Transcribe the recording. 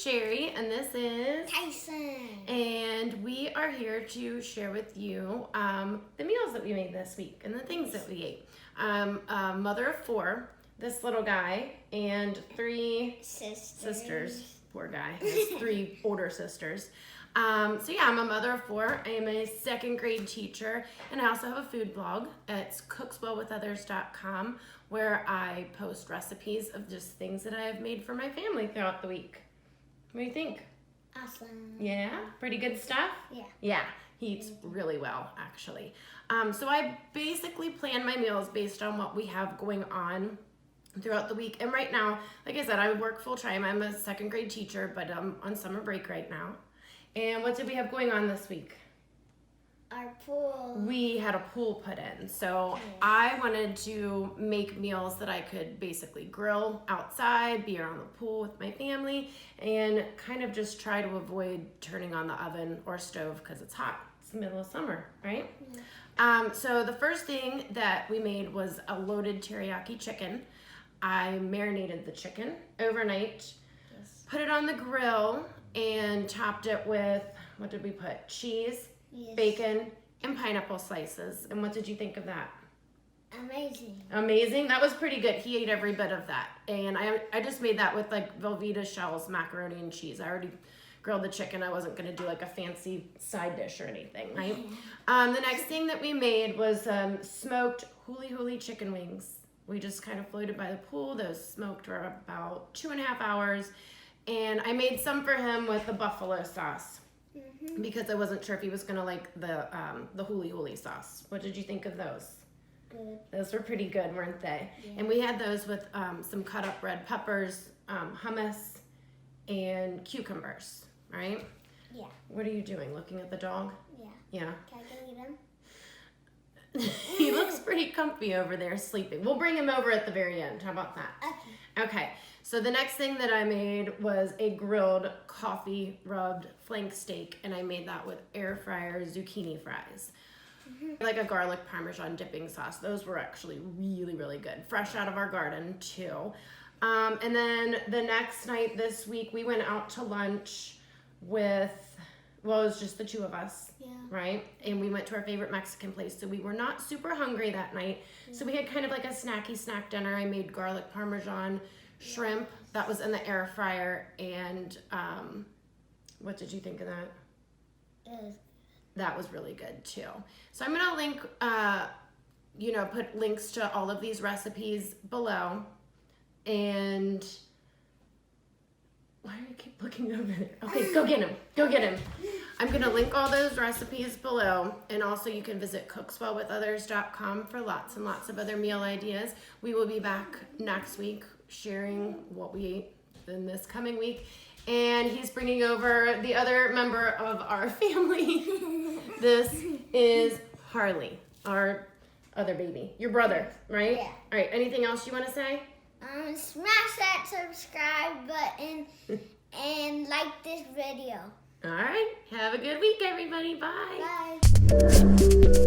Cheri, and this is Tyson. And we are here to share with you the meals that we made this week and the things that we ate. Mother of four, this little guy, and three sisters. Poor guy. He has three older sisters. So yeah, I'm a mother of four. I am a second grade teacher, and I also have a food blog. It's cookswellwithothers.com, where I post recipes of just things that I have made for my family throughout the week. What do you think? Awesome. Yeah? Pretty good stuff? Yeah. Yeah, he eats really well, actually. So I basically plan my meals based on what we have going on throughout the week. And right now, like I said, I work full time. I'm a second grade teacher, but I'm on summer break right now. And what did we have going on this week? Our pool. We had a pool put in. So I wanted to make meals that I could basically grill outside, be around the pool with my family, and kind of just try to avoid turning on the oven or stove because it's hot. It's the middle of summer, right? Yeah. So the first thing that we made was a loaded teriyaki chicken. I marinated the chicken overnight, put it on the grill, and topped it with, what did we put? Cheese, bacon, and pineapple slices. And what did you think of that? Amazing. Amazing? That was pretty good. He ate every bit of that. And I just made that with like Velveeta shells, macaroni, and cheese. I already grilled the chicken. I wasn't going to do like a fancy side dish or anything, right? The next thing that we made was smoked huli chicken wings. We just kind of floated by the pool. Those smoked for about 2.5 hours. And I made some for him with the buffalo sauce because I wasn't sure if he was gonna like the huli sauce. What did you think of those? Good. Those were pretty good, weren't they? Yeah. And we had those with some cut up red peppers, hummus, and cucumbers, right? Yeah. What are you doing? Looking at the dog? Yeah. Yeah. Can I go eat him? He looks pretty comfy over there sleeping. We'll bring him over at the very end. How about that? Okay. Okay. So the next thing that I made was a grilled coffee rubbed flank steak, and I made that with air fryer zucchini fries. Like a garlic parmesan dipping sauce. Those were actually really, really good. Fresh out of our garden too. And then the next night this week, we went out to lunch with, well, it was just the two of us, right? And we went to our favorite Mexican place. So we were not super hungry that night. So we had kind of like a snacky snack dinner. I made garlic parmesan shrimp that was in the air fryer, and what did you think of that? That was really good too. So I'm gonna link put links to all of these recipes below. And why do you keep looking over there? Okay, go get him. I'm gonna link all those recipes below, and also you can visit cookswellwithothers.com for lots and lots of other meal ideas. We will be back next week sharing what we ate in this coming week. And he's bringing over the other member of our family. This is Harley, our other baby. Your brother, right? Yeah. All right, anything else you want to say? Smash that subscribe button and like this video. All right, have a good week, everybody. Bye. Bye.